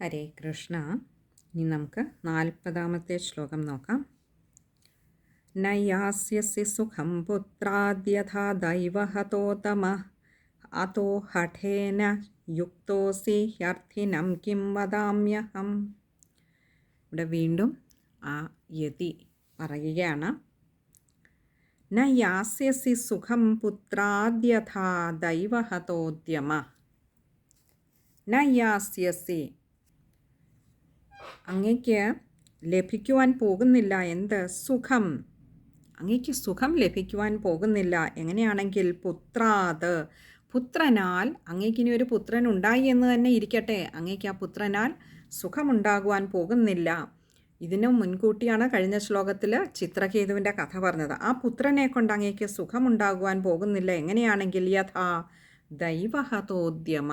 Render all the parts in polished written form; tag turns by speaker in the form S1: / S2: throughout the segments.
S1: ഹരേ കൃഷ്ണ. ഇനി നമുക്ക് 40ാമത്തെ ശ്ലോകം നോക്കാം. നയാസ്യസി സുഖം പുത്രാദ്യഥാ ദൈവഹതോതമ അതോ ഹഠേന യുക്തോസി ഹ്യർത്ഥിനം കിം വദാമ്യഹം. ഇവിടെ വീണ്ടും ആ യതി പറയുകയാണ്. നയാസ്യസി സുഖം പുത്രാദ്യഥാ ദൈവഹതോദ്യമ. നയാസ്യസി, അങ്ങയ്ക്ക് ലഭിക്കുവാൻ പോകുന്നില്ല. എന്ത് സുഖം? അങ്ങയ്ക്ക് സുഖം ലഭിക്കുവാൻ പോകുന്നില്ല. എങ്ങനെയാണെങ്കിൽ പുത്രാത്, പുത്രനാൽ, അങ്ങയ്ക്കിനി ഒരു പുത്രൻ ഉണ്ടായി എന്ന് തന്നെ ഇരിക്കട്ടെ, അങ്ങയ്ക്ക് ആ പുത്രനാൽ സുഖമുണ്ടാകുവാൻ പോകുന്നില്ല. ഇതിനു മുൻകൂട്ടിയാണ് കഴിഞ്ഞ ശ്ലോകത്തിൽ ചിത്രകേതുവിൻ്റെ കഥ പറഞ്ഞത്. ആ പുത്രനെ കൊണ്ട് അങ്ങയ്ക്ക് സുഖമുണ്ടാകുവാൻ പോകുന്നില്ല. എങ്ങനെയാണെങ്കിൽ യഥാ ദൈവഹതോദ്യമ,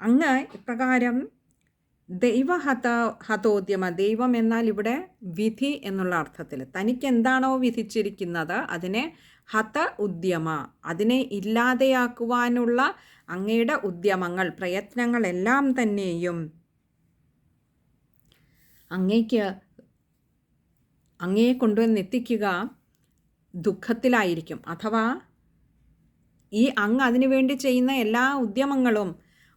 S1: അങ്ങ് ഇപ്രകാരം ദൈവഹതോദ്യമ, ദൈവം എന്നാൽ ഇവിടെ വിധി എന്നുള്ള അർത്ഥത്തിൽ തനിക്ക് എന്താണോ വിധിച്ചിരിക്കുന്നത് അതിനെ ഹത ഉദ്യമ, അതിനെ ഇല്ലാതെയാക്കുവാനുള്ള അങ്ങയുടെ ഉദ്യമങ്ങൾ, പ്രയത്നങ്ങളെല്ലാം തന്നെയും അങ്ങയെ കൊണ്ടുവന്നെത്തിക്കുക ദുഃഖത്തിലായിരിക്കും. അഥവാ ഈ അങ്ങ് അതിനു വേണ്ടി ചെയ്യുന്ന എല്ലാ ഉദ്യമങ്ങളും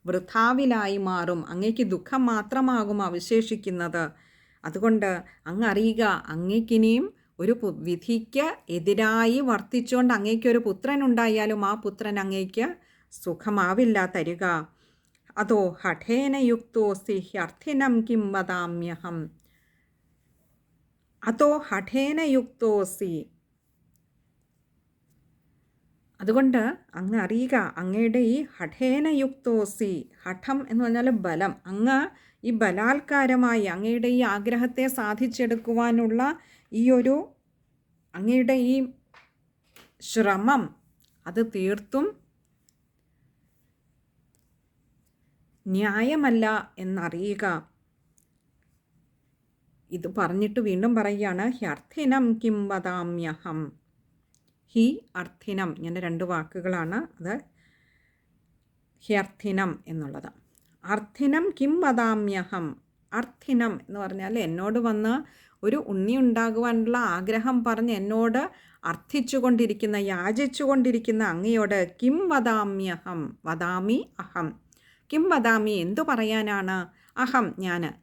S1: വൃഥാവിലായി മാറും. അങ്ങയ്ക്ക് ദുഃഖം മാത്രമാകും അവശേഷിക്കുന്നത്. അതുകൊണ്ട് അങ്ങ് അറിയുക, അങ്ങയ്ക്കിനിയും ഒരു വിധിക്ക് എതിരായി വർത്തിച്ചുകൊണ്ട് അങ്ങയ്ക്കൊരു പുത്രൻ ഉണ്ടായാലും ആ പുത്രൻ അങ്ങയ്ക്ക് സുഖമാവില്ല തരിക. അതോ ഹഠേന യുക്തോസി ഹ്യർത്ഥിനം കിം വദാമ്യഹം. അതോ ഹഠേന യുക്തോസി, അതുകൊണ്ട് അങ്ങ് അറിയുക, അങ്ങയുടെ ഈ ഹഠേന യുക്തോസി, ഹഠം എന്ന് പറഞ്ഞാൽ ബലം, അങ്ങ് ഈ ബലാത്കാരമായി അങ്ങയുടെ ഈ ആഗ്രഹത്തെ സാധിച്ചെടുക്കുവാനുള്ള ഈ ഒരു അങ്ങയുടെ ഈ ശ്രമം അത് തീർത്തും ന്യായമല്ല എന്നറിയുക. ഇത് പറഞ്ഞിട്ട് വീണ്ടും പറയുകയാണ്, ഹ്യർത്ഥിനം കിം വദാമ്യഹം. ഹി അർത്ഥിനം, ഇങ്ങനെ രണ്ട് വാക്കുകളാണ്. അത് ഹ്യർത്ഥിനം എന്നുള്ളത്. അർത്ഥിനം കിം വദാമ്യഹം. അർത്ഥിനം എന്ന് പറഞ്ഞാൽ എന്നോട് വന്ന് ഒരു ഉണ്ണി ഉണ്ടാകുവാനുള്ള ആഗ്രഹം പറഞ്ഞ് എന്നോട് അർത്ഥിച്ചുകൊണ്ടിരിക്കുന്ന, യാചിച്ചുകൊണ്ടിരിക്കുന്ന അങ്ങയോട് കിം വദാമ്യഹം, വദാമി അഹം. കിം വദാമി, എന്തു പറയാനാണ്? അഹം,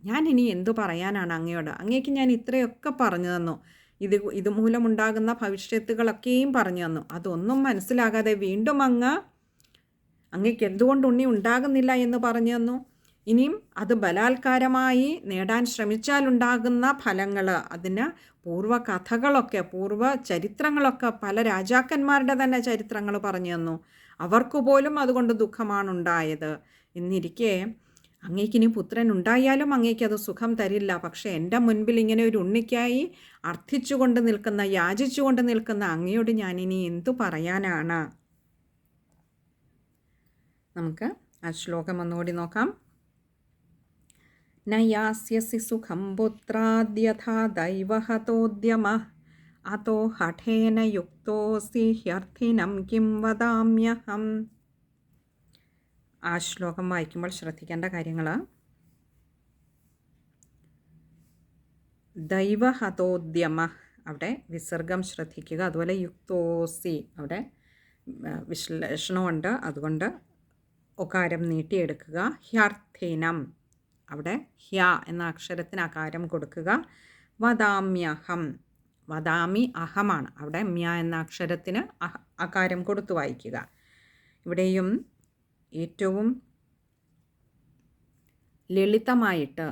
S1: ഞാൻ ഇനി എന്തു പറയാനാണ് അങ്ങയോട്? അങ്ങേക്ക് ഞാൻ ഇത്രയൊക്കെ പറഞ്ഞു തന്നു, ഇതുമൂലമുണ്ടാകുന്ന ഭവിഷ്യത്തുകളൊക്കെയും പറഞ്ഞു തന്നു. അതൊന്നും മനസ്സിലാകാതെ വീണ്ടും അങ്ങയ്ക്ക് എന്തുകൊണ്ട് ഉണ്ണി ഉണ്ടാകുന്നില്ല എന്ന് പറഞ്ഞു തന്നു. ഇനിയും അത് ബലാത്കാരമായി നേടാൻ ശ്രമിച്ചാലുണ്ടാകുന്ന ഫലങ്ങൾ, അതിന് പൂർവ്വകഥകളൊക്കെ, പൂർവ്വ ചരിത്രങ്ങളൊക്കെ, പല രാജാക്കന്മാരുടെ തന്നെ ചരിത്രങ്ങൾ പറഞ്ഞു തന്നു. അവർക്ക് പോലും അതുകൊണ്ട് ദുഃഖമാണുണ്ടായത്. എന്നിരിക്കെ അങ്ങേക്കിനി പുത്രൻ ഉണ്ടായാലും അങ്ങേക്കത് സുഖം തരില്ല. പക്ഷേ എൻ്റെ മുൻപിൽ ഇങ്ങനെ ഒരു ഉണ്ണിക്കായി അർത്ഥിച്ചുകൊണ്ട് നിൽക്കുന്ന, യാചിച്ചുകൊണ്ട് നിൽക്കുന്ന അങ്ങയോട് ഞാനിനി എന്തു പറയാനാണ്? നമുക്ക് ആ ശ്ലോകം ഒന്നുകൂടി നോക്കാം. നയാസ്യസി സുഖം പുത്രാദ്യഥാ ദൈവഹതോദ്യമ അതോ ഹഠേന യുക്തോസി ഹ്യർത്ഥിനം കിം വദാമ്യഹം. ആ ശ്ലോകം വായിക്കുമ്പോൾ ശ്രദ്ധിക്കേണ്ട കാര്യങ്ങൾ: ദൈവഹതോദ്യമ, അവിടെ വിസർഗം ശ്രദ്ധിക്കുക. അതുപോലെ യുക്തോസി, അവിടെ വിശ്ലേഷണമുണ്ട്, അതുകൊണ്ട് ഒകാരം നീട്ടിയെടുക്കുക. ഹ്യർത്ഥിനം, അവിടെ ഹ്യ എന്ന അക്ഷരത്തിന് അകാരം കൊടുക്കുക. വദാമ്യഹം, വദാമി അഹമാണ്, അവിടെ മ്യ എന്ന അക്ഷരത്തിന് അകാരം കൊടുത്തു വായിക്കുക. ഇവിടെയും ഏറ്റവും ലളിതമായിട്ട്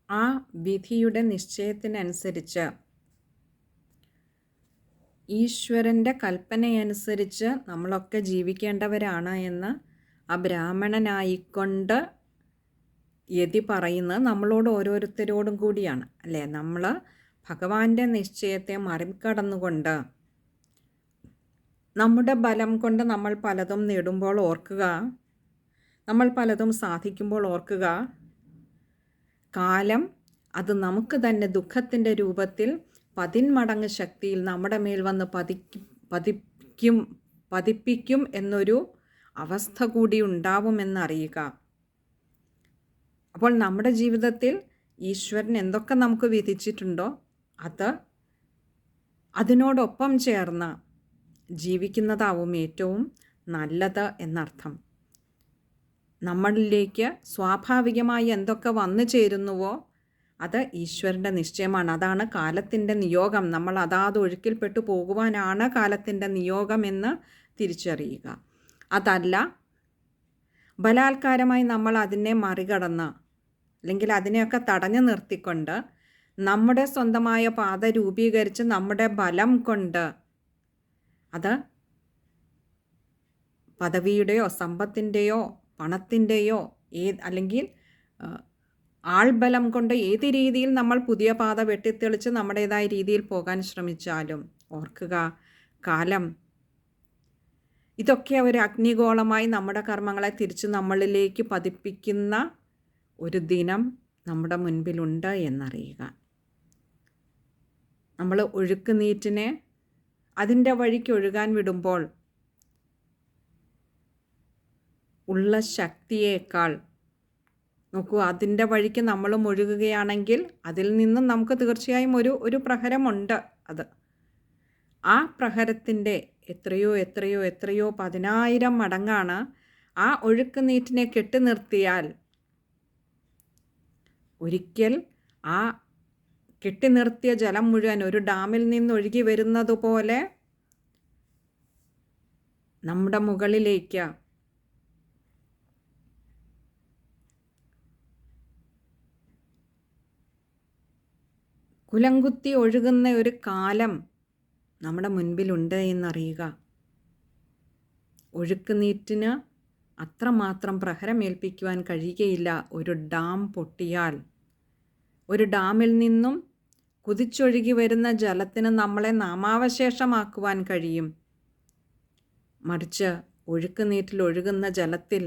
S1: ആ വിധിയുടെ നിശ്ചയത്തിനനുസരിച്ച്, ഈശ്വരൻ്റെ കൽപ്പനയനുസരിച്ച് നമ്മളൊക്കെ ജീവിക്കേണ്ടവരാണ് എന്ന് ആ ബ്രാഹ്മണനായിക്കൊണ്ട് യതി പറയുന്നത് നമ്മളോട് ഓരോരുത്തരോടും കൂടിയാണ്, അല്ലേ? നമ്മൾ ഭഗവാന്റെ നിശ്ചയത്തെ മറികടന്നുകൊണ്ട് നമ്മുടെ ബലം കൊണ്ട് നമ്മൾ പലതും നേടുമ്പോൾ ഓർക്കുക, നമ്മൾ പലതും സാധിക്കുമ്പോൾ ഓർക്കുക, കാലം അത് നമുക്ക് തന്നെ ദുഃഖത്തിൻ്റെ രൂപത്തിൽ 10 മടങ്ങ് ശക്തിയിൽ നമ്മുടെ മേൽ വന്ന് പതിപ്പിക്കും എന്നൊരു അവസ്ഥ കൂടി ഉണ്ടാവുമെന്നറിയുക. അപ്പോൾ നമ്മുടെ ജീവിതത്തിൽ ഈശ്വരൻ എന്തൊക്കെ നമുക്ക് വിധിച്ചിട്ടുണ്ടോ അതിനോടൊപ്പം ചേർന്ന് ജീവിക്കുന്നതാവും ഏറ്റവും നല്ലത് എന്നർത്ഥം. നമ്മളിലേക്ക് സ്വാഭാവികമായി എന്തൊക്കെ വന്നു ചേരുന്നുവോ അത് ഈശ്വരൻ്റെ നിശ്ചയമാണ്. അതാണ് കാലത്തിൻ്റെ നിയോഗം. നമ്മൾ അതാത് ഒഴുക്കിൽപ്പെട്ടു പോകുവാനാണ് കാലത്തിൻ്റെ നിയോഗമെന്ന് തിരിച്ചറിയുക. അതല്ല ബലാത്കാരമായി നമ്മൾ അതിനെ മറികടന്ന് അല്ലെങ്കിൽ അതിനെയൊക്കെ തടഞ്ഞു നിർത്തിക്കൊണ്ട് നമ്മുടെ സ്വന്തമായ പാത രൂപീകരിച്ച് നമ്മുടെ ബലം കൊണ്ട് അത് പദവിയുടെയോ സമ്പത്തിൻ്റെയോ പണത്തിൻ്റെയോ അല്ലെങ്കിൽ ആൾബലം കൊണ്ട് ഏത് രീതിയിൽ നമ്മൾ പുതിയ പാത വെട്ടിത്തെളിച്ച് നമ്മുടേതായ രീതിയിൽ പോകാൻ ശ്രമിച്ചാലും ഓർക്കുക, കാലം ഇതൊക്കെ ഒരു അഗ്നിഗോളമായി നമ്മുടെ കർമ്മങ്ങളെ തിരിച്ച് നമ്മളിലേക്ക് പതിപ്പിക്കുന്ന ഒരു ദിനം നമ്മുടെ മുൻപിലുണ്ട് എന്നറിയുക. നമ്മൾ ഒഴുക്കുനീറ്റിനെ അതിൻ്റെ വഴിക്ക് ഒഴുകാൻ വിടുമ്പോൾ ഉള്ള ശക്തിയേക്കാൾ നോക്കൂ, അതിൻ്റെ വഴിക്ക് നമ്മളും ഒഴുകുകയാണെങ്കിൽ അതിൽ നിന്നും നമുക്ക് തീർച്ചയായും ഒരു പ്രഹരമുണ്ട്. ആ പ്രഹരത്തിൻ്റെ എത്രയോ 10,000 മടങ്ങാണ് ആ ഒഴുക്കുനീറ്റിനെ കെട്ടി നിർത്തിയാൽ ഒരിക്കൽ ആ കെട്ടി നിർത്തിയ ജലം മുഴുവൻ ഒരു ഡാമിൽ നിന്ന് ഒഴുകി വരുന്നത് പോലെ നമ്മുടെ മുകളിലേക്ക് കുലങ്കുത്തി ഒഴുകുന്ന ഒരു കാലം നമ്മുടെ മുൻപിലുണ്ട് എന്നറിയുക. ഒഴുക്കുനീറ്റിന് അത്രമാത്രം പ്രഹരമേൽപ്പിക്കുവാൻ കഴിയുകയില്ല. ഒരു ഡാം പൊട്ടിയാൽ ഒരു ഡാമിൽ നിന്നും കുതിച്ചൊഴുകി വരുന്ന ജലത്തിന് നമ്മളെ നാമാവശേഷമാക്കുവാൻ കഴിയും. മറിച്ച് ഒഴുക്കുനീറ്റിൽ ഒഴുകുന്ന ജലത്തിൽ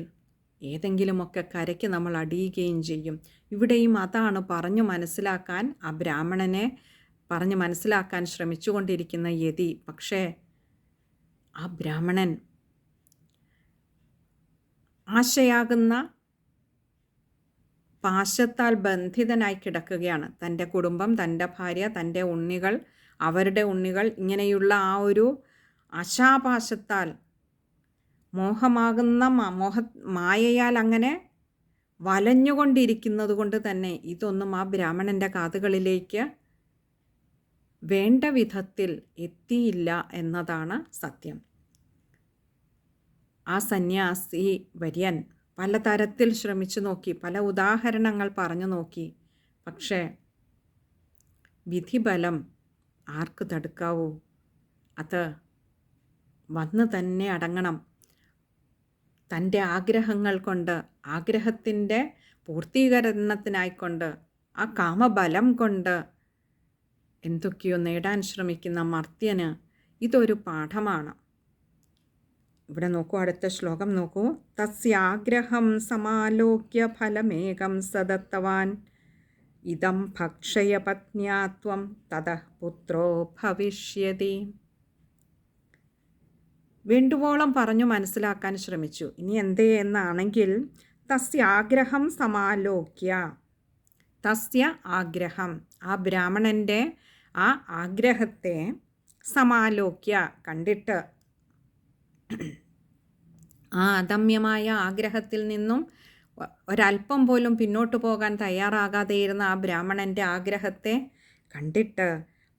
S1: ഏതെങ്കിലുമൊക്കെ കരയ്ക്ക് നമ്മൾ അടിയുകയും ചെയ്യും. ഇവിടെയും അതാണ് പറഞ്ഞു മനസ്സിലാക്കാൻ ആ ബ്രാഹ്മണനെ പറഞ്ഞു മനസ്സിലാക്കാൻ ശ്രമിച്ചുകൊണ്ടിരിക്കുന്ന യതി. പക്ഷേ ആ ബ്രാഹ്മണൻ ആശയാകുന്ന പാശത്താൽ ബന്ധിതനായി കിടക്കുകയാണ്. തൻ്റെ കുടുംബം, തൻ്റെ ഭാര്യ, തൻ്റെ ഉണ്ണികൾ, അവരുടെ ഉണ്ണികൾ, ഇങ്ങനെയുള്ള ആ ഒരു ആശാപാശത്താൽ മോഹമാകുന്ന മായയാൽ അങ്ങനെ വലഞ്ഞുകൊണ്ടിരിക്കുന്നത് കൊണ്ട് തന്നെ ഇതൊന്നും ആ ബ്രാഹ്മണൻ്റെ കാതുകളിലേക്ക് വേണ്ട വിധത്തിൽ എത്തിയില്ല എന്നതാണ് സത്യം. ആ സന്യാസി വര്യൻ പലതരത്തിൽ ശ്രമിച്ചു നോക്കി, പല ഉദാഹരണങ്ങൾ പറഞ്ഞു നോക്കി. പക്ഷേ വിധിബലം ആർക്ക് തടുക്കാവൂ? അത് വന്ന് തന്നെ അടങ്ങണം. തൻ്റെ ആഗ്രഹങ്ങൾ കൊണ്ട്, ആഗ്രഹത്തിൻ്റെ പൂർത്തീകരണത്തിനായിക്കൊണ്ട്, ആ കാമബലം കൊണ്ട് എന്തൊക്കെയോ നേടാൻ ശ്രമിക്കുന്ന മർത്യന് ഇതൊരു പാഠമാണ്. ഇവിടെ നോക്കൂ, അടുത്ത ശ്ലോകം നോക്കൂ. തസ്യാഗ്രഹം സമാലോക്യ ഫലമേകം സദത്തവാൻ ഇദം ഭക്ഷയ പത്ന്യാത്വം തതഃ പുത്രോ ഭവിഷ്യതി. വേണ്ടുവോളം പറഞ്ഞു മനസ്സിലാക്കാൻ ശ്രമിച്ചു. ഇനി എന്തേ എന്നാണെങ്കിൽ തസ്യാഗ്രഹം സമാലോക്യ, തസ്യ ആഗ്രഹം, ആ ബ്രാഹ്മണൻ്റെ ആ ആഗ്രഹത്തെ സമാലോക്യ കണ്ടിട്ട്, ആ അദമ്യമായ ആഗ്രഹത്തിൽ നിന്നും ഒരല്പം പോലും പിന്നോട്ട് പോകാൻ തയ്യാറാകാതെയിരുന്ന ആ ബ്രാഹ്മണൻ്റെ ആഗ്രഹത്തെ കണ്ടിട്ട്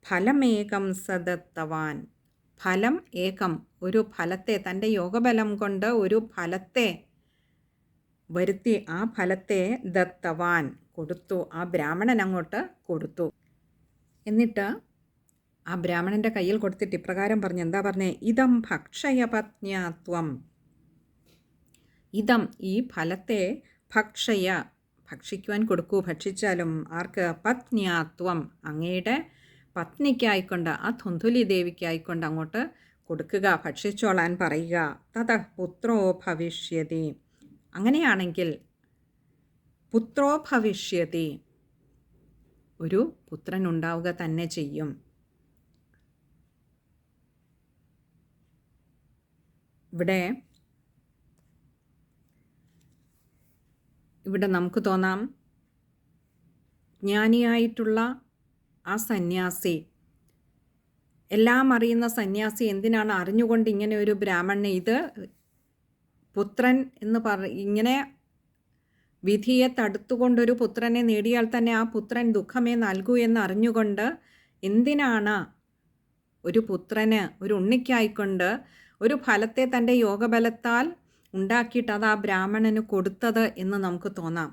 S1: ഫലമേകം സദത്തവാൻ, ഫലം ഏകം, ഒരു ഫലത്തെ, തൻ്റെ യോഗബലം കൊണ്ട് ഒരു ഫലത്തെ വരുത്തി ആ ഫലത്തെ ദത്തവാൻ കൊടുത്തു, ആ ബ്രാഹ്മണൻ അങ്ങോട്ട് കൊടുത്തു. എന്നിട്ട് ആ ബ്രാഹ്മണൻ്റെ കയ്യിൽ കൊടുത്തിട്ട് ഇപ്രകാരം പറഞ്ഞു. എന്താ പറഞ്ഞേ? ഇതം ഭക്ഷയ പത്ന്യാത്വം, ഇതം ഈ ഫലത്തെ ഭക്ഷയ ഭക്ഷിക്കുവാൻ കൊടുക്കൂ, ഭക്ഷിച്ചാലും ആർക്ക്? പത്ന്യാത്വം, അങ്ങയുടെ പത്നിക്കായിക്കൊണ്ട്, ആ ധുന്ധുലി ദേവിക്കായിക്കൊണ്ട് അങ്ങോട്ട് കൊടുക്കുക, ഭക്ഷിച്ചോളാൻ പറയുക. തതഃ പുത്രോ ഭവിഷ്യതി, അങ്ങനെയാണെങ്കിൽ പുത്രോ ഭവിഷ്യതി, ഒരു പുത്രൻ ഉണ്ടാവുക തന്നെ ചെയ്യും. ഇവിടെ ഇവിടെ നമുക്ക് തോന്നാം, ജ്ഞാനിയായിട്ടുള്ള ആ സന്യാസി, എല്ലാം അറിയുന്ന സന്യാസി എന്തിനാണ് അറിഞ്ഞുകൊണ്ട് ഇങ്ങനെ ഒരു ബ്രാഹ്മണനെ, ഇത് പുത്രൻ എന്ന് ഇങ്ങനെ വിധിയെ തടുത്തുകൊണ്ടൊരു പുത്രനെ നേടിയാൽ തന്നെ ആ പുത്രൻ ദുഃഖമേ നൽകൂ എന്ന് അറിഞ്ഞുകൊണ്ട് എന്തിനാണ് ഒരു പുത്രന്, ഒരു ഉണ്ണിക്കായിക്കൊണ്ട് ഒരു ഫലത്തെ തൻ്റെ യോഗബലത്താൽ ഉണ്ടാക്കിയിട്ട് അത് ആ ബ്രാഹ്മണന് കൊടുത്തത് എന്ന് നമുക്ക് തോന്നാം.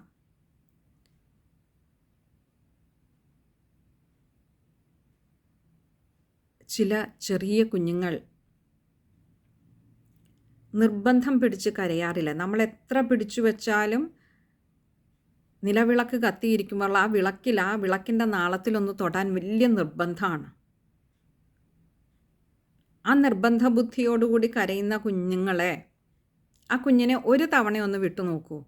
S1: ചില ചെറിയ കുഞ്ഞുങ്ങൾ നിർബന്ധം പിടിച്ച് കരയാറില്ല. നമ്മൾ എത്ര പിടിച്ചു വെച്ചാലും നിലവിളക്ക് കത്തിയിരിക്കുമ്പോൾ ആ വിളക്കിൻ്റെ നാളത്തിലൊന്ന് തൊടാൻ വലിയ നിർബന്ധമാണ്. ആ നിർബന്ധ ബുദ്ധിയോടുകൂടി കരയുന്ന കുഞ്ഞുങ്ങളെ, ആ കുഞ്ഞിനെ ഒരു തവണയൊന്ന് വിട്ടു നോക്കൂ.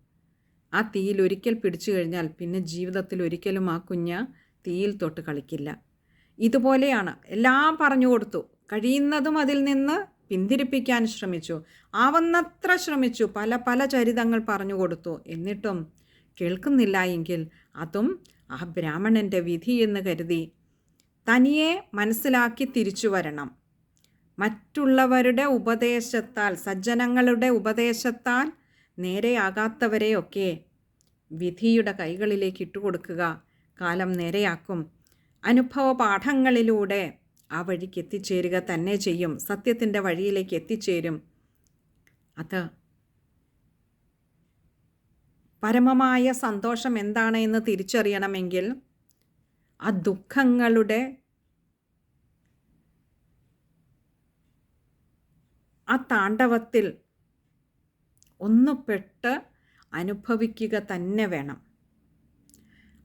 S1: ആ തീയിൽ ഒരിക്കൽ പിടിച്ചു കഴിഞ്ഞാൽ പിന്നെ ജീവിതത്തിൽ ഒരിക്കലും ആ കുഞ്ഞ് തീയിൽ തൊട്ട് കളിക്കില്ല. ഇതുപോലെയാണ്, എല്ലാം പറഞ്ഞു കൊടുത്തു, കഴിയുന്നതും അതിൽ നിന്ന് പിന്തിരിപ്പിക്കാൻ ശ്രമിച്ചു, ആവുന്നത്ര ശ്രമിച്ചു, പല പല ചരിതങ്ങൾ പറഞ്ഞു കൊടുത്തു. എന്നിട്ടും കേൾക്കുന്നില്ല എങ്കിൽ അതും ആ ബ്രാഹ്മണൻ്റെ വിധി എന്ന് കരുതി തനിയെ മനസ്സിലാക്കി തിരിച്ചു വരണം. മറ്റുള്ളവരുടെ ഉപദേശത്താൽ, സജ്ജനങ്ങളുടെ ഉപദേശത്താൽ നേരെയാകാത്തവരെയൊക്കെ വിധിയുടെ കൈകളിലേക്ക് ഇട്ടുകൊടുക്കുക കാലം നേരെയാക്കും. അനുഭവ പാഠങ്ങളിലൂടെ ആ വഴിക്ക് എത്തിച്ചേരുക തന്നെ ചെയ്യും, സത്യത്തിൻ്റെ വഴിയിലേക്ക് എത്തിച്ചേരും. അത് പരമമായ സന്തോഷം എന്താണ് എന്ന് തിരിച്ചറിയണമെങ്കിൽ ആ ദുഃഖങ്ങളുടെ ആ താണ്ഡവത്തിൽ ഒന്ന് പെട്ട് അനുഭവിക്കുക തന്നെ വേണം.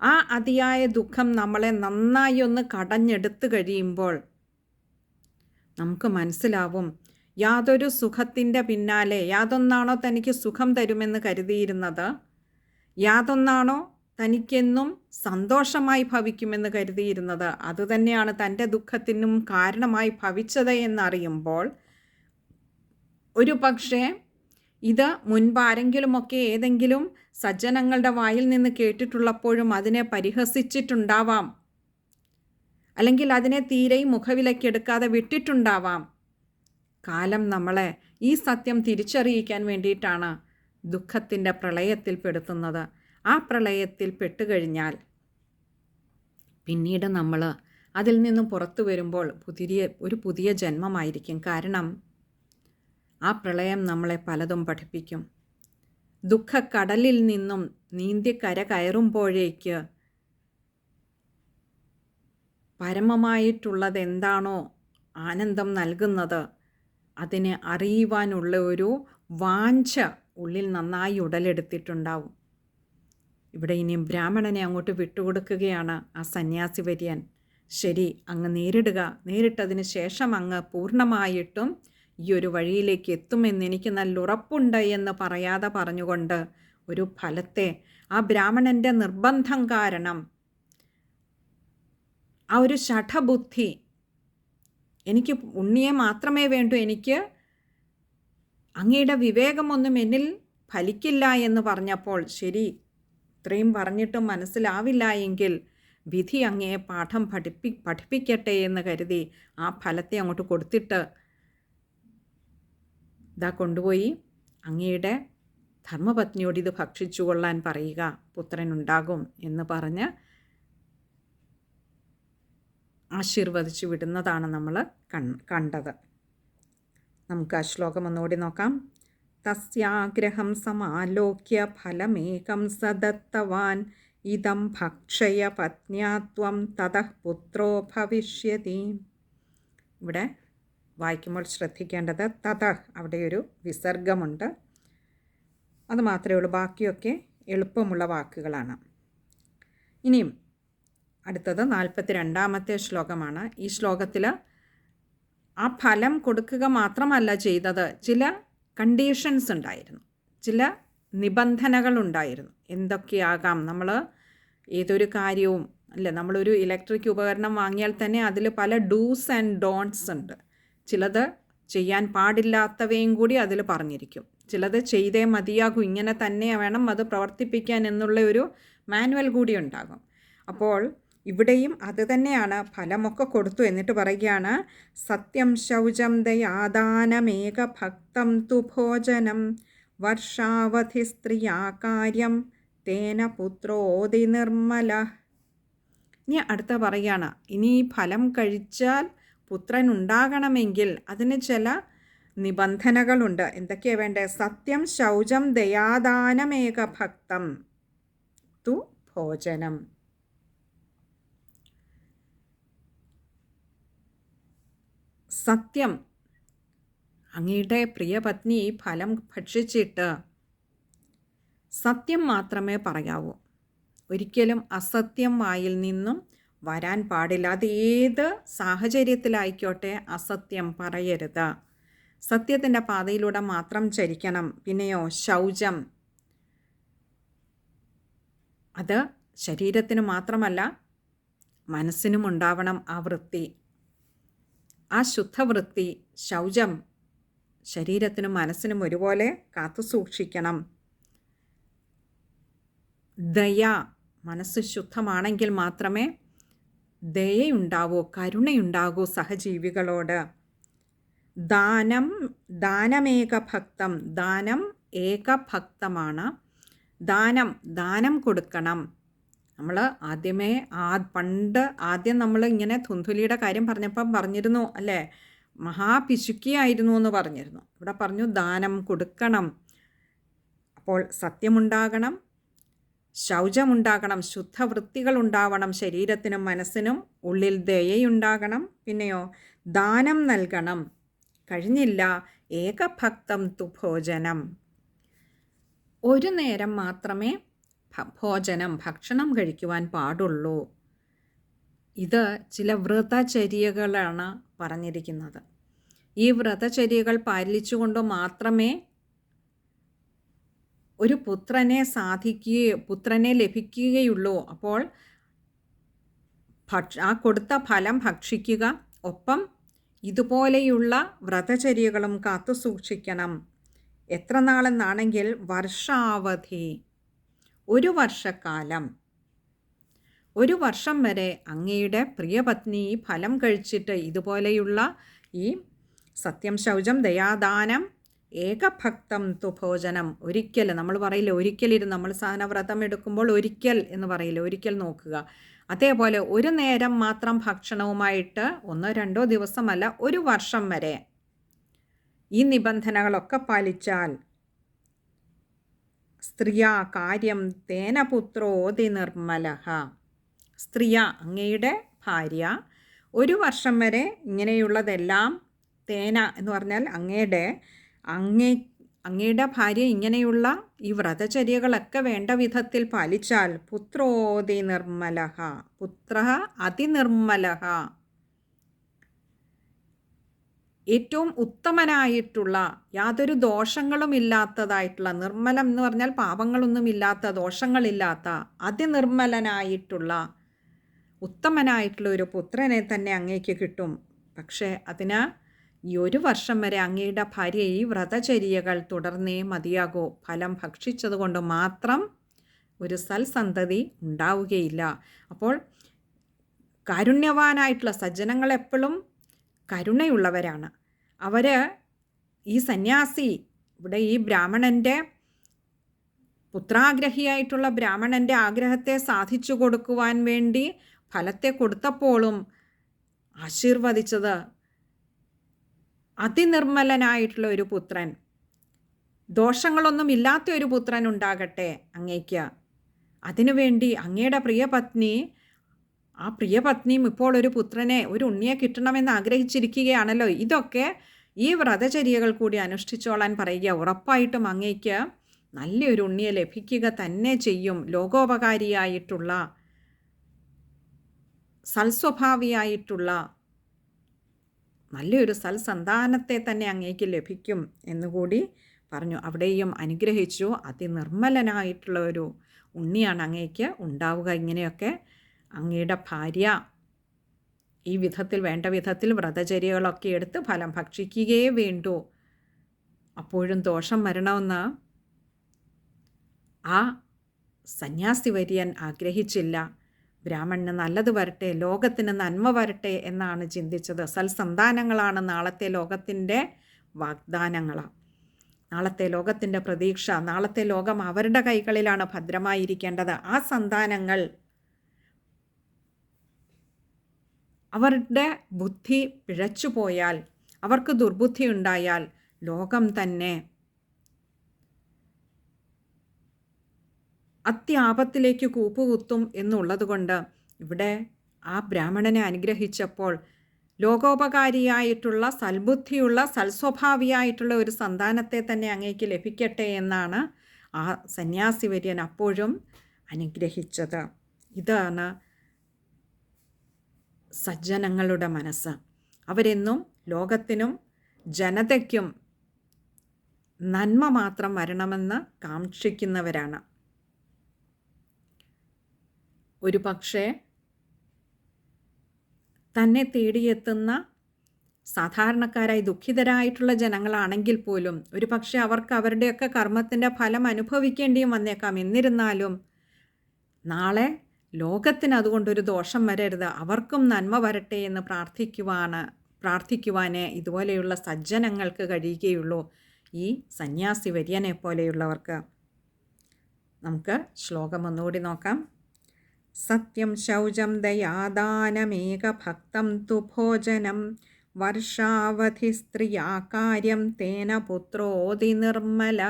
S1: ആ അതിയായ ദുഃഖം നമ്മളെ നന്നായി ഒന്ന് കടഞ്ഞെടുത്ത് കഴിയുമ്പോൾ നമുക്ക് മനസ്സിലാവും, യാതൊരു സുഖത്തിൻ്റെ പിന്നാലെ, യാതൊന്നാണോ തനിക്ക് സുഖം തരുമെന്ന് കരുതിയിരുന്നത്, യാതൊന്നാണോ തനിക്കെന്നും സന്തോഷമായി ഭവിക്കുമെന്ന് കരുതിയിരുന്നത്, അതുതന്നെയാണ് തൻ്റെ ദുഃഖത്തിനും കാരണമായി ഭവിച്ചത് എന്നറിയുമ്പോൾ, ഒരു പക്ഷേ ഇത് മുൻപാരെങ്കിലുമൊക്കെ ഏതെങ്കിലും സജ്ജനങ്ങളുടെ വായിൽ നിന്ന് കേട്ടിട്ടുള്ളപ്പോഴും അതിനെ പരിഹസിച്ചിട്ടുണ്ടാവാം, അല്ലെങ്കിൽ അതിനെ തീരെയും മുഖവിലക്കെടുക്കാതെ വിട്ടിട്ടുണ്ടാവാം. കാലം നമ്മളെ ഈ സത്യം തിരിച്ചറിയിക്കാൻ വേണ്ടിയിട്ടാണ് ദുഃഖത്തിൻ്റെ പ്രളയത്തിൽ പെടുത്തുന്നത്. ആ പ്രളയത്തിൽ പെട്ടുകഴിഞ്ഞാൽ പിന്നീട് നമ്മൾ അതിൽ നിന്നും പുറത്തു വരുമ്പോൾ ഒരു പുതിയ ജന്മമായിരിക്കും. കാരണം ആ പ്രളയം നമ്മളെ പലതും പഠിപ്പിക്കും. ദുഃഖക്കടലിൽ നിന്നും നീന്തി കര കയറുമ്പോഴേക്ക് പരമമായിട്ടുള്ളത് എന്താണോ ആനന്ദം നൽകുന്നത്, അതിനെ അറിയുവാനുള്ള ഒരു വാഞ്ച ഉള്ളിൽ നന്നായി ഉടലെടുത്തിട്ടുണ്ടാവും. ഇവിടെ ഇനി ബ്രാഹ്മണനെ അങ്ങോട്ട് വിട്ടുകൊടുക്കുകയാണ് ആ സന്യാസി വര്യൻ. ശരി, അങ്ങ് നേരിട്ടതിന് ശേഷം അങ്ങ് പൂർണ്ണമായിട്ടും ഈ ഒരു വഴിയിലേക്ക് എത്തുമെന്ന് എനിക്ക് നല്ല ഉറപ്പുണ്ട് എന്ന് പറയാതെ പറഞ്ഞുകൊണ്ട് ഒരു ഫലത്തെ, ആ ബ്രാഹ്മണൻ്റെ നിർബന്ധം കാരണം, ആ ഒരു ശഠബുദ്ധി, എനിക്ക് ഉണ്ണിയെ മാത്രമേ വേണ്ടൂ, എനിക്ക് അങ്ങയുടെ വിവേകമൊന്നും എന്നിൽ ഫലിക്കില്ല എന്ന് പറഞ്ഞപ്പോൾ, ശരി, ഇത്രയും പറഞ്ഞിട്ടും മനസ്സിലാവില്ല എങ്കിൽ വിധി അങ്ങയെ പാഠം പഠിപ്പിക്കട്ടെ എന്ന് കരുതി ആ ഫലത്തെ അങ്ങോട്ട് കൊടുത്തിട്ട് ഇതാ കൊണ്ടുപോയി അങ്ങയുടെ ധർമ്മപത്നിയോട് ഇത് ഭക്ഷിച്ചു കൊള്ളാൻ പറയുക, പുത്രനുണ്ടാകും എന്ന് പറഞ്ഞ് ആശീർവദിച്ചു വിടുന്നതാണ് നമ്മൾ കണ്ടത്. നമുക്ക് ആ ശ്ലോകം ഒന്നുകൂടി നോക്കാം. തസ്യാഗ്രഹം സമാലോക്യ ഫലമേകം സദത്തവാൻ ഇദം ഭക്ഷയ പത്ന്യാത്വം തതഃ പുത്രോ ഭവിഷ്യതി. ഇവിടെ വായിക്കുമ്പോൾ ശ്രദ്ധിക്കേണ്ടത് തതഃ, അവിടെ ഒരു വിസർഗമുണ്ട്, അത് മാത്രമേ ഉള്ളൂ, ബാക്കിയൊക്കെ എളുപ്പമുള്ള വാക്കുകളാണ്. ഇനിയും അടുത്തത് 42ാമത്തെ ശ്ലോകമാണ്. ഈ ശ്ലോകത്തിൽ ആ ഫലം കൊടുക്കുക മാത്രമല്ല ചെയ്തത്, ചില കണ്ടീഷൻസ് ഉണ്ടായിരുന്നു, ചില നിബന്ധനകളുണ്ടായിരുന്നു. എന്തൊക്കെയാകാം? നമ്മൾ ഏതൊരു കാര്യവും അല്ലേ, നമ്മളൊരു ഇലക്ട്രിക് ഉപകരണം വാങ്ങിയാൽ തന്നെ അതിൽ പല ഡൂസ് ആൻഡ് ഡോൺട്സ് ഉണ്ട്. ചിലത് ചെയ്യാൻ പാടില്ലാത്തവയും കൂടി അതിൽ പറഞ്ഞിരിക്കും. ചിലത് ചെയ്തേ മതിയാകൂ, ഇങ്ങനെ തന്നെ വേണം അത് പ്രവർത്തിപ്പിക്കാൻ എന്നുള്ള ഒരു മാനുവൽ കൂടി ഉണ്ടാകും. അപ്പോൾ ഇവിടെയും അത് തന്നെയാണ്, ഫലമൊക്കെ കൊടുത്തു. എന്നിട്ട് പറയുകയാണ്, സത്യം ശൗചം ദയാദാനമേക ഭക്തം തു ഭോജനം വർഷാവധി സ്ത്രീയാ കാര്യം തേന പുത്രോതി നിർമ്മല. ഇനി അടുത്ത പറയുകയാണ്, ഇനി ഈ ഫലം കഴിച്ചാൽ പുത്രൻ ഉണ്ടാകണമെങ്കിൽ അതിന് ചില നിബന്ധനകളുണ്ട്. എന്തൊക്കെയാണ് വേണ്ടത്? സത്യം ശൗചം ദയാദാനമേക ഭക്തം തു ഭോജനം. സത്യം, അങ്ങയുടെ പ്രിയപത്നി ഈ ഫലം ഭക്ഷിച്ചിട്ട് സത്യം മാത്രമേ പറയാവൂ. ഒരിക്കലും അസത്യം വായിൽ നിന്നും വരാൻ പാടില്ല. അത് ഏത് സാഹചര്യത്തിലായിക്കോട്ടെ അസത്യം പറയരുത്. സത്യത്തിൻ്റെ പാതയിലൂടെ മാത്രം ചരിക്കണം. പിന്നെയോ ശൗചം, അത് ശരീരത്തിന് മാത്രമല്ല മനസ്സിനും ഉണ്ടാവണം ആ വൃത്തി, ആ ശുദ്ധവൃത്തി. ശൗചം ശരീരത്തിനും മനസ്സിനും ഒരുപോലെ കാത്തു സൂക്ഷിക്കണം. ദയ, മനസ്സ് ശുദ്ധമാണെങ്കിൽ മാത്രമേ ദയയുണ്ടാവൂ, കരുണയുണ്ടാകൂ സഹജീവികളോട്. ദാനം, ദാനമേകഭക്തം, ദാനം ഏകഭക്തമാണ്. ദാനം കൊടുക്കണം. നമ്മൾ ആദ്യം നമ്മൾ ഇങ്ങനെ ധുന്ധുലിയുടെ കാര്യം പറഞ്ഞപ്പം പറഞ്ഞിരുന്നു അല്ലേ, മഹാപിശുക്കിയായിരുന്നു എന്ന് പറഞ്ഞിരുന്നു. ഇവിടെ പറഞ്ഞു ദാനം കൊടുക്കണം. അപ്പോൾ സത്യമുണ്ടാകണം, ശൗചമുണ്ടാകണം, ശുദ്ധവൃത്തികൾ ഉണ്ടാവണം ശരീരത്തിനും മനസ്സിനും, ഉള്ളിൽ ദയയുണ്ടാകണം. പിന്നെയോ ദാനം നൽകണം. കഴിഞ്ഞില്ല, ഏകഭക്തം തു ഭോജനം, ഒരു നേരം മാത്രമേ ഭക്ഷണം കഴിക്കുവാൻ പാടുള്ളൂ. ഇത് ചില വ്രതചര്യകളാണ് പറഞ്ഞിരിക്കുന്നത്. ഈ വ്രതചര്യകൾ പാലിച്ചുകൊണ്ട് മാത്രമേ ഒരു പുത്രനെ ലഭിക്കുകയുള്ളൂ. അപ്പോൾ ആ കൊടുത്ത ഫലം ഭക്ഷിക്കുക, ഒപ്പം ഇതുപോലെയുള്ള വ്രതചര്യകളും കാത്തു സൂക്ഷിക്കണം. എത്ര നാളെന്നാണെങ്കിൽ വർഷാവധി, ഒരു വർഷക്കാലം, ഒരു വർഷം വരെ അങ്ങയുടെ പ്രിയപത്നി ഫലം കഴിച്ചിട്ട് ഇതുപോലെയുള്ള ഈ സത്യം ശൗചം ദയാദാനം ഏകഭക്തം തു ഭോജനം, ഒരിക്കൽ നമ്മൾ പറയില്ല, ഒരിക്കലിരുന്ന് നമ്മൾ സാധനവ്രതം എടുക്കുമ്പോൾ ഒരിക്കൽ എന്ന് പറയില്ല, ഒരിക്കൽ നോക്കുക. അതേപോലെ ഒരു നേരം മാത്രം ഭക്ഷണവുമായിട്ട് 1-2 ദിവസമല്ല, ഒരു വർഷം വരെ ഈ നിബന്ധനകളൊക്കെ പാലിച്ചാൽ സ്ത്രീയ കാര്യം തേന പുത്രോതി നിർമ്മലഃ, സ്ത്രീയ അങ്ങയുടെ ഭാര്യ ഒരു വർഷം വരെ ഇങ്ങനെയുള്ളതെല്ലാം, തേന എന്ന് പറഞ്ഞാൽ അങ്ങയുടെ ഭാര്യ ഇങ്ങനെയുള്ള ഈ വ്രതചര്യകളൊക്കെ വേണ്ട വിധത്തിൽ പാലിച്ചാൽ പുത്രോതി നിർമ്മലഃ, പുത്രഃ അതിനിർമ്മലഃ, ഏറ്റവും ഉത്തമനായിട്ടുള്ള, യാതൊരു ദോഷങ്ങളും ഇല്ലാത്തതായിട്ടുള്ള, നിർമ്മലം എന്ന് പറഞ്ഞാൽ പാപങ്ങളൊന്നുമില്ലാത്ത, ദോഷങ്ങളില്ലാത്ത, അതിനിർമ്മലനായിട്ടുള്ള, ഉത്തമനായിട്ടുള്ള ഒരു പുത്രനെ തന്നെ അങ്ങേക്ക് കിട്ടും. പക്ഷേ അതിന് ഈ ഒരു വർഷം വരെ അങ്ങയുടെ ഭാര്യ ഈ വ്രതചര്യകൾ തുടർന്നേ മതിയാകൂ. ഫലം ഭക്ഷിച്ചതുകൊണ്ട് മാത്രം ഒരു സൽസന്തതി ഉണ്ടാവുകയില്ല. അപ്പോൾ കാരുണ്യവാനായിട്ടുള്ള സജ്ജനങ്ങളെപ്പോഴും കരുണയുള്ളവരാണ്. അവർ ഈ സന്യാസി, ഇവിടെ ഈ ബ്രാഹ്മണൻ്റെ, പുത്രാഗ്രഹിയായിട്ടുള്ള ബ്രാഹ്മണൻ്റെ ആഗ്രഹത്തെ സാധിച്ചു കൊടുക്കുവാൻ വേണ്ടി ഫലത്തെ കൊടുത്തപ്പോഴും ആശീർവദിച്ചത് അതിനിർമ്മലനായിട്ടുള്ള ഒരു പുത്രൻ, ദോഷങ്ങളൊന്നും ഇല്ലാത്ത ഒരു പുത്രൻ ഉണ്ടാകട്ടെ അങ്ങേക്ക്. അതിനുവേണ്ടി അങ്ങയുടെ പ്രിയപത്നി, ആ പ്രിയപത്നിയും ഇപ്പോൾ ഒരു പുത്രനെ, ഒരു ഉണ്ണിയെ കിട്ടണമെന്ന് ആഗ്രഹിച്ചിരിക്കുകയാണല്ലോ. ഇതൊക്കെ ഈ വ്രതചര്യകൾ കൂടി അനുഷ്ഠിച്ചോളാൻ പറയുക. ഉറപ്പായിട്ടും അങ്ങേക്ക് നല്ലൊരു ഉണ്ണിയെ ലഭിക്കുക തന്നെ ചെയ്യും. ലോകോപകാരിയായിട്ടുള്ള, സൽസ്വഭാവിയായിട്ടുള്ള നല്ലൊരു സൽസന്താനത്തെ തന്നെ അങ്ങേക്ക് ലഭിക്കും എന്നുകൂടി പറഞ്ഞു. അവിടെയും അനുഗ്രഹിച്ചു. അതിനിർമ്മലനായിട്ടുള്ള ഒരു ഉണ്ണിയാണ് അങ്ങേക്ക് ഉണ്ടാവുക. ഇങ്ങനെയൊക്കെ അങ്ങയുടെ ഭാര്യ ഈ വിധത്തിൽ വേണ്ട വിധത്തിൽ വ്രതചര്യകളൊക്കെ എടുത്ത് ഫലം ഭക്ഷിക്കുകയേ വേണ്ടൂ. അപ്പോഴും ദോഷം വരണമെന്ന് ആ സന്യാസി വര്യൻ ആഗ്രഹിച്ചില്ല. ബ്രാഹ്മണന് നല്ലത് വരട്ടെ, ലോകത്തിന് നന്മ വരട്ടെ എന്നാണ് ചിന്തിച്ചത്. സൽസന്താനങ്ങളാണ് നാളത്തെ ലോകത്തിൻ്റെ വാഗ്ദാനങ്ങളാണ്, നാളത്തെ ലോകത്തിൻ്റെ പ്രതീക്ഷ. നാളത്തെ ലോകം അവരുടെ കൈകളിലാണ് ഭദ്രമായിരിക്കേണ്ടത്. ആ സന്താനങ്ങൾ അവരുടെ ബുദ്ധി പിഴച്ചുപോയാൽ, അവർക്ക് ദുർബുദ്ധി ഉണ്ടായാൽ ലോകം തന്നെ അത്യാപത്തിലേക്ക് കൂപ്പുകുത്തും എന്നുള്ളതുകൊണ്ട് ഇവിടെ ആ ബ്രാഹ്മണനെ അനുഗ്രഹിച്ചപ്പോൾ ലോകോപകാരിയായിട്ടുള്ള സൽബുദ്ധിയുള്ള സൽസ്വഭാവിയായിട്ടുള്ള ഒരു സന്താനത്തെ തന്നെ അങ്ങേക്ക് ലഭിക്കട്ടെ എന്നാണ് ആ സന്യാസി വര്യൻ അപ്പോഴും അനുഗ്രഹിച്ചത്. ഇതാണ് സജ്ജനങ്ങളുടെ മനസ്സ്. അവരെന്നും ലോകത്തിനും ജനതയ്ക്കും നന്മ മാത്രം വരണമെന്ന് കാക്ഷിക്കുന്നവരാണ്. ഒരു പക്ഷേ തന്നെ തേടിയെത്തുന്ന സാധാരണക്കാരായി ദുഃഖിതരായിട്ടുള്ള ജനങ്ങളാണെങ്കിൽ പോലും ഒരു പക്ഷേ അവർക്ക് അവരുടെയൊക്കെ കർമ്മത്തിൻ്റെ ഫലം അനുഭവിക്കേണ്ടിയും വന്നേക്കാം. എന്നിരുന്നാലും നാളെ ലോകത്തിന് അതുകൊണ്ടൊരു ദോഷം വരരുത്, അവർക്കും നന്മ വരട്ടെ എന്ന് പ്രാർത്ഥിക്കുവാനേ ഇതുപോലെയുള്ള സജ്ജനങ്ങൾക്ക് കഴിയുകയുള്ളൂ, ഈ സന്യാസി വര്യനെ പോലെയുള്ളവർക്ക്. നമുക്ക് ശ്ലോകം ഒന്നുകൂടി നോക്കാം. സത്യം ശൗചം ദയാദാനമേക ഭക്തം തു ഭോജനം വർഷാവധി സ്ത്രീയാ കാര്യം തേന പുത്രോതി നിർമ്മല.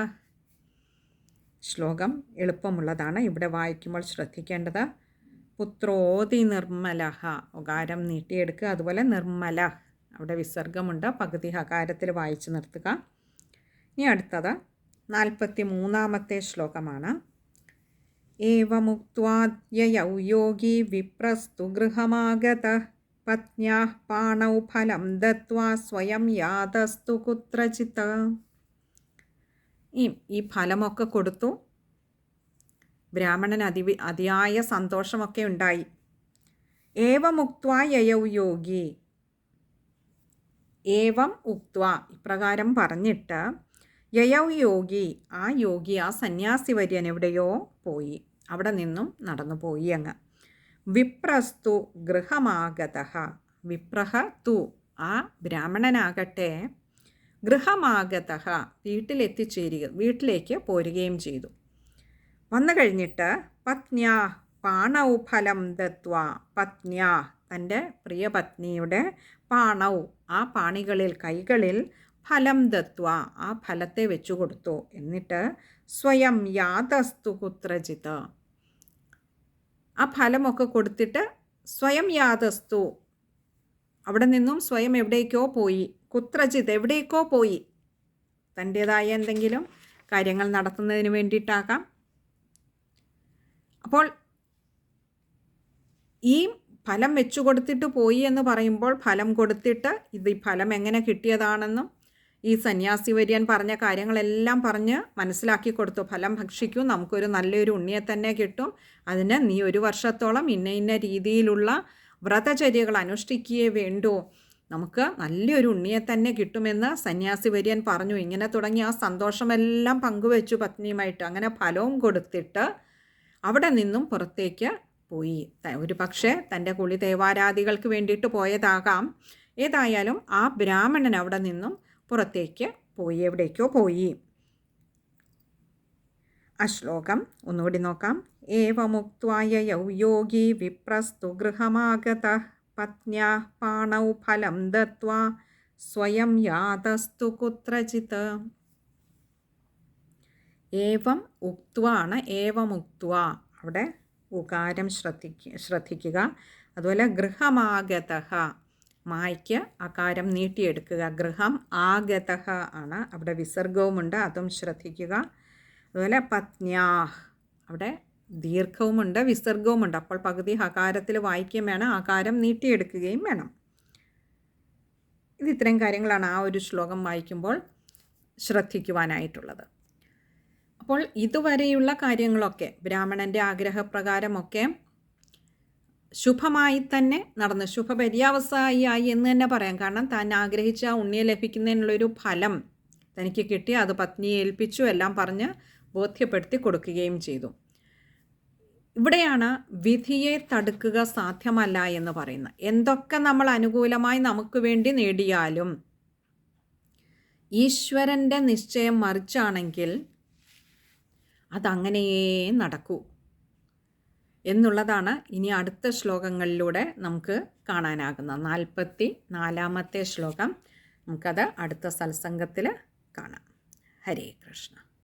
S1: ശ്ലോകം എളുപ്പമുള്ളതാണ്, ഇവിടെ വായിക്കുമ്പോൾ ശ്രദ്ധിക്കേണ്ടത് പുത്രോതി നിർമ്മല, ഉകാരം നീട്ടിയെടുക്കുക. അതുപോലെ നിർമ്മല, അവിടെ വിസർഗമുണ്ട്, പകുതി ഹകാരത്തിൽ വായിച്ചു നിർത്തുക. ഇനി അടുത്തത് 43-ാമത്തെ ശ്ലോകമാണ്. ഏവമുക്ത്വാ യയൗ യോഗി വിപ്രസ്തു ഗൃഹമാഗതഃ പത്ന്യാഃ പാണൗ ഫലം ദത്വാ സ്വയം യാതസ്തു കുത്രചിത്. ഈ ഫലമൊക്കെ കൊടുത്തു. ബ്രാഹ്മണൻ അതിയായ സന്തോഷമൊക്കെ ഉണ്ടായി. ഏവം ഉക്ത്വാ യയൗ യോഗി, ഏവം ഉക്ത്വാ ഇപ്രകാരം പറഞ്ഞിട്ട്, യയൗ യോഗി ആ യോഗി ആ സന്യാസി വര്യൻ എവിടെയോ പോയി, അവിടെ നിന്നും നടന്നു പോയി അങ്ങ്. വിപ്രസ്തു ഗൃഹമാഗതഃ, വിപ്രഹ തു ആ ബ്രാഹ്മണനാകട്ടെ, ഗൃഹമാഗതഃ വീട്ടിലേക്ക് പോരുകയും ചെയ്തു. വന്നു കഴിഞ്ഞിട്ട് പത്ന്യാ പാണൗ ഫലം ദത്വാ, പത്ന്യാ തൻ്റെ പ്രിയ പത്നിയുടെ പാണൗ ആ പാണികളിൽ കൈകളിൽ ഫലം ദത്വാ ആ ഫലത്തെ വെച്ചു കൊടുത്തു. എന്നിട്ട് സ്വയം യാതസ്തു കുത്രചിത് ആ ഫലമൊക്കെ കൊടുത്തിട്ട് സ്വയം യാതസ്തു അവിടെ നിന്നും സ്വയം എവിടേക്കോ പോയി. കുത്രചിത് എവിടേക്കോ പോയി, തൻ്റേതായ എന്തെങ്കിലും കാര്യങ്ങൾ നടത്തുന്നതിന് വേണ്ടിയിട്ടാകാം. അപ്പോൾ ഈ ഫലം വെച്ചു കൊടുത്തിട്ട് പോയി എന്ന് പറയുമ്പോൾ ഫലം കൊടുത്തിട്ട് ഈ ഫലം എങ്ങനെ കിട്ടിയതാണെന്നും ഈ സന്യാസി വര്യൻ പറഞ്ഞ കാര്യങ്ങളെല്ലാം പറഞ്ഞ് മനസ്സിലാക്കി കൊടുത്തു. ഫലം ഭക്ഷിക്കൂ, നമുക്കൊരു നല്ലൊരു ഉണ്ണിയെ തന്നെ കിട്ടും, അതിന് നീ 1 വർഷത്തോളം ഇന്ന രീതിയിലുള്ള വ്രതചര്യകൾ അനുഷ്ഠിക്കുകയേ വേണ്ടൂ, നമുക്ക് നല്ലൊരു ഉണ്ണിയെ തന്നെ കിട്ടുമെന്ന് സന്യാസി വര്യൻ പറഞ്ഞു. ഇങ്ങനെ തുടങ്ങി ആ സന്തോഷമെല്ലാം പങ്കുവെച്ചു പത്നിയുമായിട്ട്. അങ്ങനെ ഫലവും കൊടുത്തിട്ട് അവിടെ നിന്നും പുറത്തേക്ക് പോയി. ഒരു പക്ഷേ തൻ്റെ കുളി ദേവാരാധികൾക്ക് വേണ്ടിയിട്ട് പോയതാകാം. ഏതായാലും ആ ബ്രാഹ്മണൻ അവിടെ നിന്നും പുറത്തേക്ക് പോയി, എവിടേക്കോ പോയി. ആ ശ്ലോകം ഒന്നുകൂടി നോക്കാം. ഏവമുക്ത്വാ യയൗ യോഗി വിപ്രസ്തു ഗൃഹമാഗതഃ പത്ന്യാഃ പാണൗ ഫലം ദത്വാ സ്വയം യാതസ്തു കുത്രചിത്. ഏവം ഉക്ത്വാണ്, ഏവമുക്ത്വാ അവിടെ ഉകാരം ശ്രദ്ധിക്കുക. അതുപോലെ ഗൃഹമാഗതഃ മായ്ക്ക് അകാരം നീട്ടിയെടുക്കുക. ഗൃഹം ആഗതഃ ആണ്, അവിടെ വിസർഗവുമുണ്ട്, അതും ശ്രദ്ധിക്കുക. അതുപോലെ പത്ന്യാഹ് അവിടെ ദീർഘവുമുണ്ട് വിസർഗവുമുണ്ട്, അപ്പോൾ പകുതി ഹകാരത്തിൽ വായിക്കുകയും വേണം, ആകാരം നീട്ടിയെടുക്കുകയും വേണം. ഇത് ഇത്രയും കാര്യങ്ങളാണ് ആ ഒരു ശ്ലോകം വായിക്കുമ്പോൾ ശ്രദ്ധിക്കുവാനായിട്ടുള്ളത്. അപ്പോൾ ഇതുവരെയുള്ള കാര്യങ്ങളൊക്കെ ബ്രാഹ്മണൻ്റെ ആഗ്രഹപ്രകാരമൊക്കെ ശുഭമായി തന്നെ നടന്നു, ശുഭപര്യാവസായിയായി എന്ന് തന്നെ പറയാം. കാരണം താൻ ആഗ്രഹിച്ച ആ ഉണ്ണിയെ ലഭിക്കുന്നതിനുള്ളൊരു ഫലം തനിക്ക് കിട്ടി. അത് പത്നിയെ ഏൽപ്പിച്ചു, എല്ലാം പറഞ്ഞ് ബോധ്യപ്പെടുത്തി കൊടുക്കുകയും ചെയ്തു. ഇവിടെയാണ് വിധിയെ തടുക്കുക സാധ്യമല്ല എന്ന് പറയുന്നത്. എന്തൊക്കെ നമ്മൾ അനുകൂലമായി നമുക്ക് വേണ്ടി നേടിയാലും ഈശ്വരൻ്റെ നിശ്ചയം മറിച്ചാണെങ്കിൽ അതങ്ങനെയേ നടക്കൂ എന്നുള്ളതാണ് ഇനി അടുത്ത ശ്ലോകങ്ങളിലൂടെ നമുക്ക് കാണാനാകുന്ന 44-ാമത്തെ ശ്ലോകം. നമുക്കത് അടുത്ത സത്സംഗത്തിൽ കാണാം. ഹരേ കൃഷ്ണ.